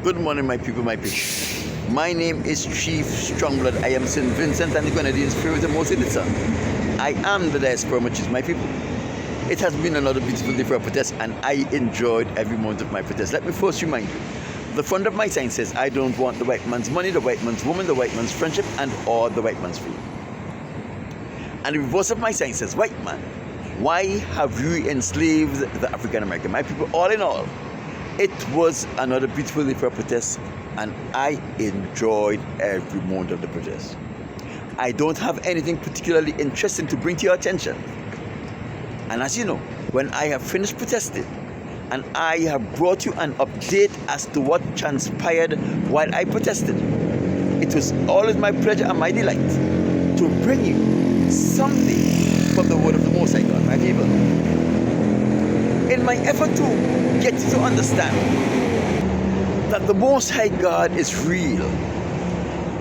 Good morning, my people, my people. My name is Chief Strongblood. I am St. Vincent and the Grenadines, Spirit of Most Elite Son. I am the diaspora, which is my people. It has been another beautiful day for a protest, and I enjoyed every moment of my protest. Let me first remind you, the front of my sign says, I don't want the white man's money, the white man's woman, the white man's friendship, and or the white man's freedom. And the reverse of my sign says, white man, why have you enslaved the African American? My people, all in all, it was another beautiful day for a protest, and I enjoyed every moment of the protest. I don't have anything particularly interesting to bring to your attention. And as you know, when I have finished protesting, and I have brought you an update as to what transpired while I protested, it was always my pleasure and my delight to bring you something from the word of the Most High God, my people. In my effort to get you to understand that the Most High God is real,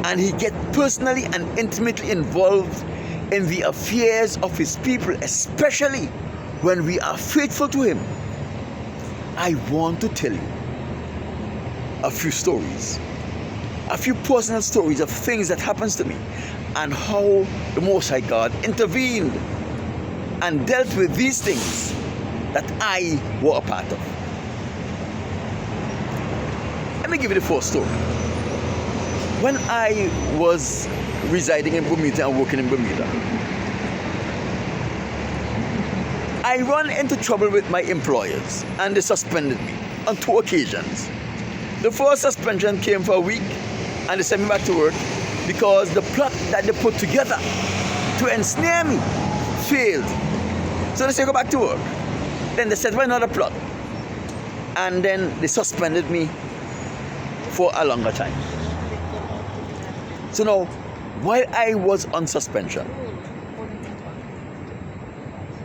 and He gets personally and intimately involved in the affairs of His people, especially when we are faithful to Him, I want to tell you a few stories, a few personal stories of things that happens to me, and how the Most High God intervened and dealt with these things that I were a part of. Let me give you the first story. When I was residing in Bermuda and working in Bermuda, I ran into trouble with my employers, and they suspended me on 2 occasions. The first suspension came for a week, and they sent me back to work because the plot that they put together to ensnare me failed. So they said, go back to work. Then they set for another plot, and then they suspended me for a longer time. So now, while I was on suspension,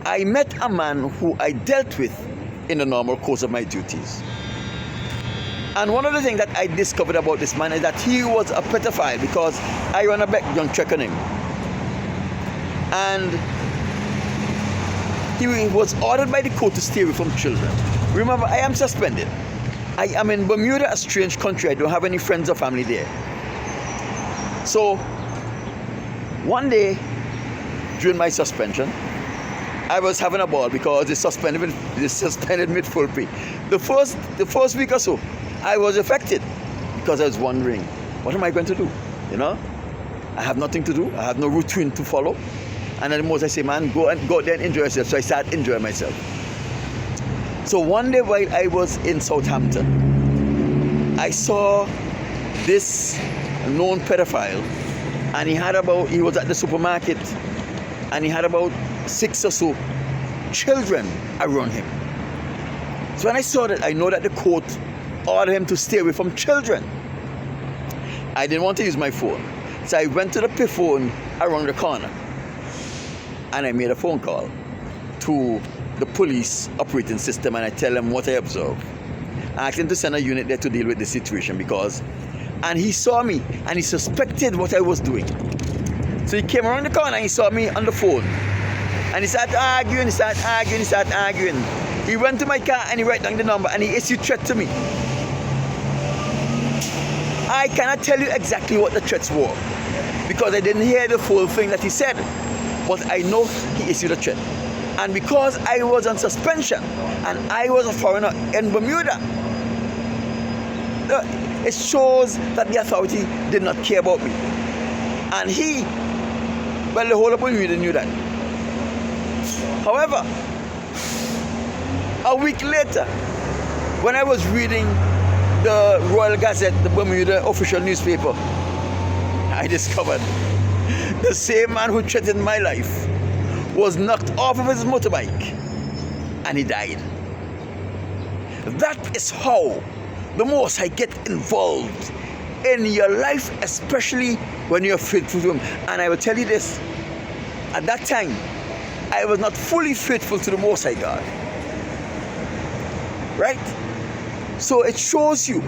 I met a man who I dealt with in the normal course of my duties. And one of the things that I discovered about this man is that he was a pedophile, because I ran a background check on him. And he was ordered by the court to stay away from children. Remember, I am suspended. I am in Bermuda, a strange country. I don't have any friends or family there. So, one day during my suspension, I was having a ball because they suspended me full pay. The first week or so, I was affected because I was wondering, what am I going to do? You know, I have nothing to do. I have no routine to follow. And then the most I say, man, go out there and enjoy yourself. So I started enjoying myself. So one day while I was in Southampton, I saw this known pedophile, and he was at the supermarket, and he had about 6 or so children around him. So when I saw that, I know that the court ordered him to stay away from children. I didn't want to use my phone, so I went to the payphone around the corner, and I made a phone call to the police operating system, and I tell them what I observed. I asked him to send a unit there to deal with the situation and he saw me, and he suspected what I was doing. So he came around the corner and he saw me on the phone, and he started arguing. He went to my car and he wrote down the number, and he issued threat to me. I cannot tell you exactly what the threats were because I didn't hear the full thing that he said, but I know he issued a threat. And because I was on suspension and I was a foreigner in Bermuda, it shows that the authority did not care about me. And the whole of Bermuda knew that. However, a week later, when I was reading the Royal Gazette, the Bermuda official newspaper, I discovered the same man who threatened my life was knocked off of his motorbike and he died. That is how the Most High get involved in your life, especially when you're faithful to Him. And I will tell you this, at that time, I was not fully faithful to the Most High God. Right? So it shows you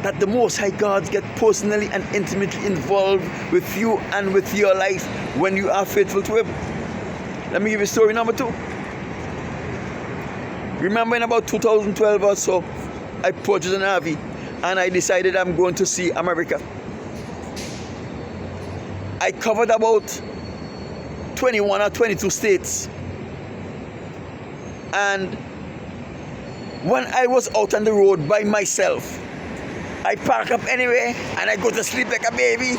that the Most High God get personally and intimately involved with you and with your life when you are faithful to Him. Let me give you story number 2. Remember in about 2012 or so, I purchased an RV and I decided I'm going to see America. I covered about 21 or 22 states. And when I was out on the road by myself, I park up anyway and I go to sleep like a baby.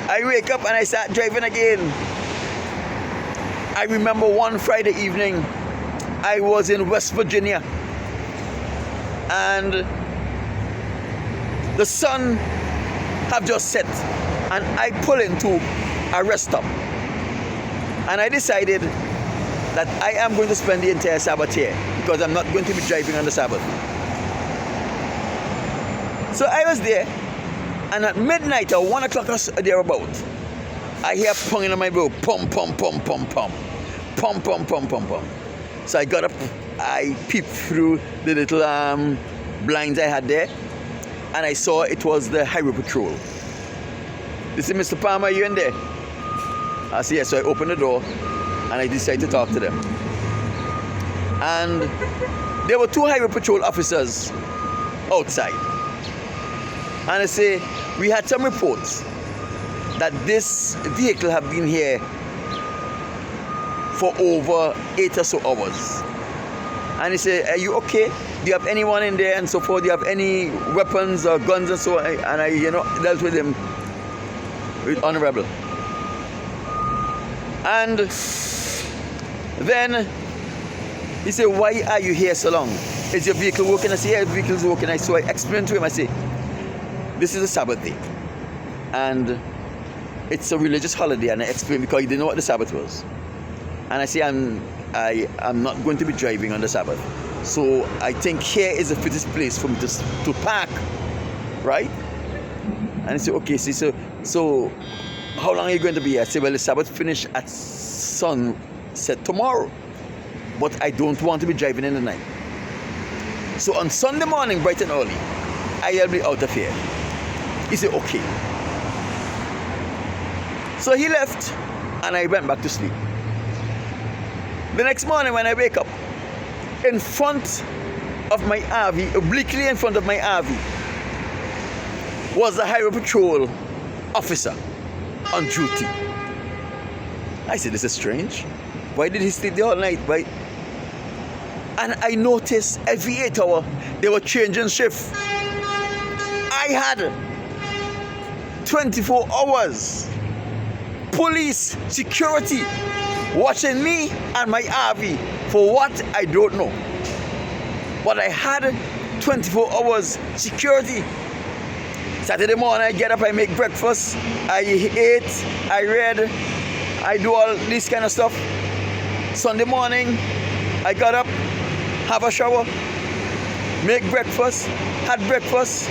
I wake up and I start driving again. I remember one Friday evening, I was in West Virginia, and the sun had just set, and I pull into a rest stop, and I decided that I am going to spend the entire Sabbath here because I'm not going to be driving on the Sabbath. So I was there, and at midnight or 1 o'clock or thereabout, I hear ponging on my boat, pum, pum, pum, pum, pum, pum, pum, pum, pum, pum. So I got up, I peeped through the little blinds I had there, and I saw it was the Highway Patrol. This is Mr. Palmer, you in there? I said, yes. So I opened the door, and I decided to talk to them. And there were 2 Highway Patrol officers outside. And I say, we had some reports that this vehicle have been here for over 8 or so hours. And he said, are you okay? Do you have anyone in there and so forth? Do you have any weapons or guns and so on? And I, dealt with him with honorable. And then he said, why are you here so long? Is your vehicle working? I said, yeah, the vehicle's working. So I explained to him, I said, this is a Sabbath day. And it's a religious holiday. And I explained because he didn't know what the Sabbath was. And I say, I'm not going to be driving on the Sabbath. So I think here is the fittest place for me to park, right? And he said, okay, so how long are you going to be here? I said, well, the Sabbath finish at sunset tomorrow. But I don't want to be driving in the night. So on Sunday morning, bright and early, I'll be out of here. He said, okay. So he left, and I went back to sleep. The next morning when I wake up, in front of my RV, obliquely in front of my RV, was the Highway Patrol officer on duty. I said, this is strange. Why did he sleep there all night? Why? And I noticed every 8 hours they were changing shift. I had 24 hours police security watching me and my RV for what I don't know. But I had 24 hours security. Saturday morning I get up, I make breakfast, I ate, I read, I do all this kind of stuff. Sunday morning I got up, have a shower, make breakfast, had breakfast,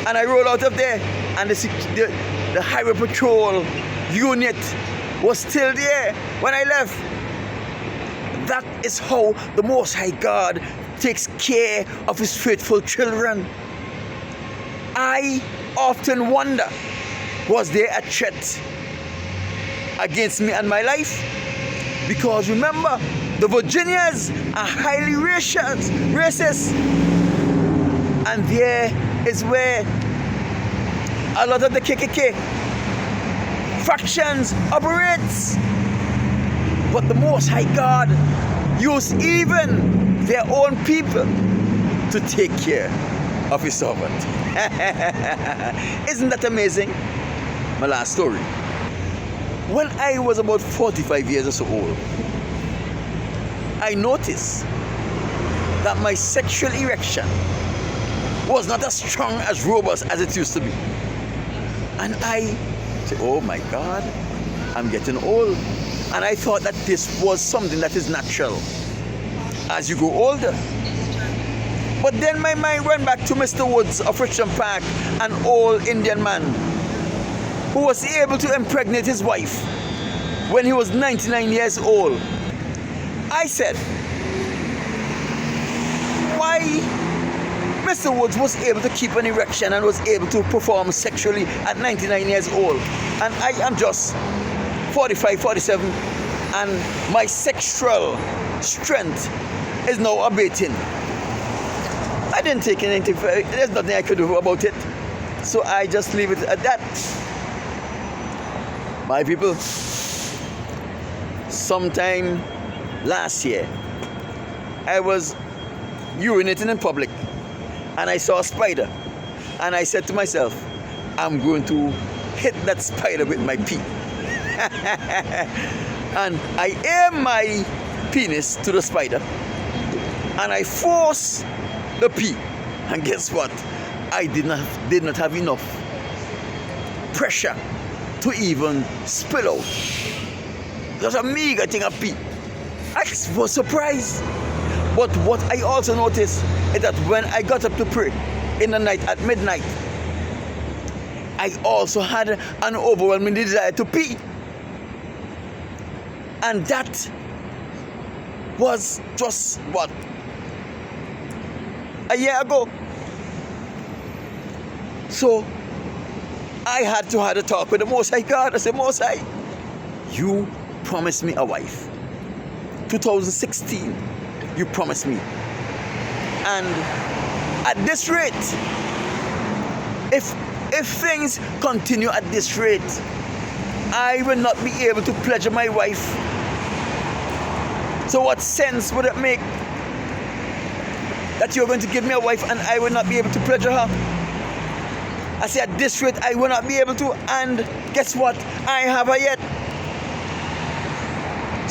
and I roll out of there, and the Highway Patrol unit was still there when I left. That is how the Most High God takes care of His faithful children. I often wonder, was there a threat against me and my life? Because remember, the Virginians are highly racist. And there is where a lot of the KKK factions operates. But the Most High God used even their own people to take care of His servant. Isn't that amazing? My last story. When I was about 45 years or so old, I noticed that my sexual erection was not as strong, as robust as it used to be. And I said, oh my God, I'm getting old. And I thought that this was something that is natural as you go older. But then my mind went back to Mr. Woods of Richmond Park, an old Indian man who was able to impregnate his wife when he was 99 years old. I said, why Mr. Woods was able to keep an erection and was able to perform sexually at 99 years old, and I am just 45, 47, and my sexual strength is now abating. I didn't take anything for it. There's nothing I could do about it. So I just leave it at that. My people, sometime last year, I was urinating in public and I saw a spider. And I said to myself, I'm going to hit that spider with my pee. And I aim my penis to the spider and I force the pee. And guess what? I did not have enough pressure to even spill out. Just a meager thing of pee. I was surprised. But what I also noticed is that when I got up to pray in the night at midnight, I also had an overwhelming desire to pee. And that was just what? A year ago. So I had to have a talk with the Most High God. I said, Most High, you promised me a wife. 2016, you promised me. And at this rate, if things continue at this rate, I will not be able to pleasure my wife. So what sense would it make that you're going to give me a wife and I will not be able to pleasure her? I said, at this rate, I will not be able to. And guess what? I have her yet.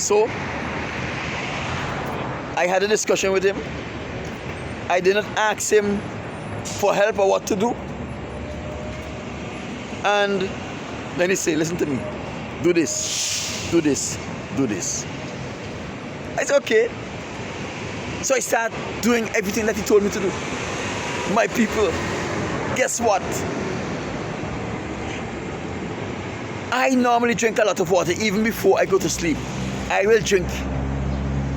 So I had a discussion with him. I did not ask him for help or what to do. And then he said, listen to me. Do this, do this, do this. I said, okay. So I started doing everything that he told me to do. My people, guess what? I normally drink a lot of water even before I go to sleep. I will drink.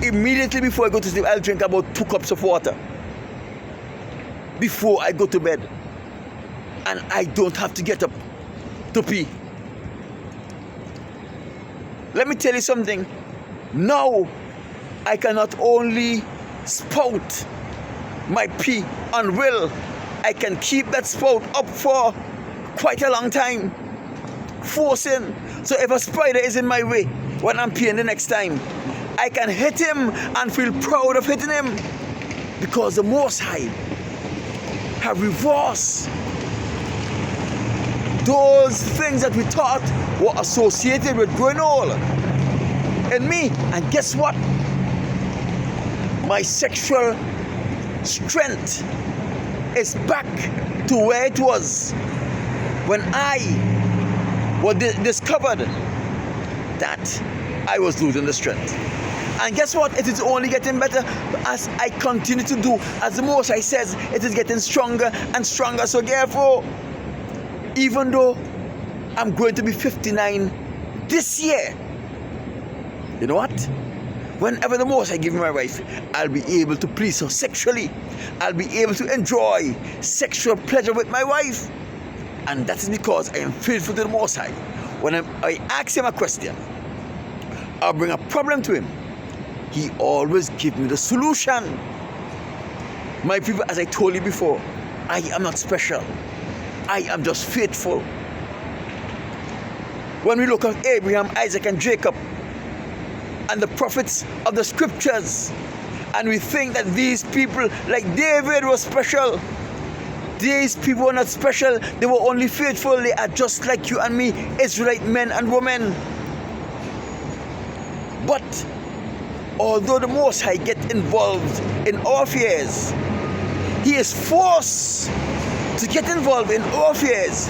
Immediately before I go to sleep, I'll drink about 2 cups of water before I go to bed. And I don't have to get up to pee. Let me tell you something. Now, I can not only spout my pee on will, I can keep that spout up for quite a long time. Forcing. So if a spider is in my way when I'm peeing the next time, I can hit him and feel proud of hitting him. Because the Most High have reversed those things that we thought were associated with growing old in me. And guess what? My sexual strength is back to where it was when I was discovered that I was losing the strength. And guess what? It is only getting better as I continue to do. As the Most High says, it is getting stronger and stronger. So therefore, even though I'm going to be 59 this year, you know what? Whenever the Most High give me my wife, I'll be able to please her sexually. I'll be able to enjoy sexual pleasure with my wife. And that is because I am faithful to the Most High. When I ask him a question, I'll bring a problem to him, he always gives me the solution. My people, as I told you before, I am not special. I am just faithful. When we look at Abraham, Isaac, and Jacob, and the prophets of the scriptures, and we think that these people, like David, were special. These people were not special. They were only faithful. They are just like you and me, Israelite men and women. But although the Most High get involved in our affairs, he is forced to get involved in our affairs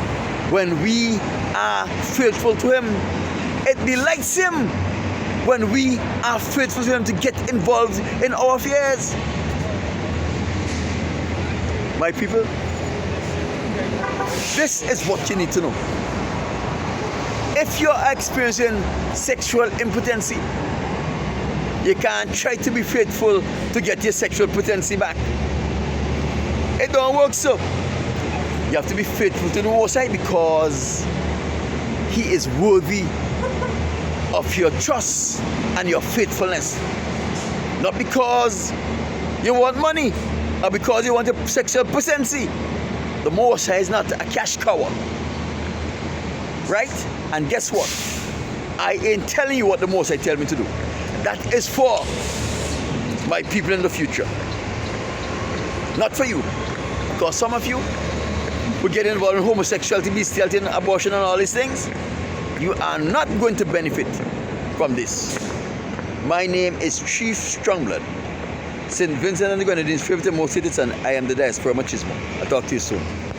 when we are faithful to him. It delights him when we are faithful to him to get involved in our affairs. My people, this is what you need to know. If you're experiencing sexual impotency, you can't try to be faithful to get your sexual potency back. It don't work so. You have to be faithful to the Most High because he is worthy of your trust and your faithfulness. Not because you want money, or because you want a sexual potency. The Most High is not a cash cow. Right? And guess what? I ain't telling you what the Most High tell me to do. That is for my people in the future. Not for you. Because some of you who get involved in homosexuality, bestiality, and abortion and all these things, you are not going to benefit from this. My name is Chief Strongblood, St. Vincent and the Grenadines' favorite and most citizen. I am the Diaspora Machismo. I'll talk to you soon.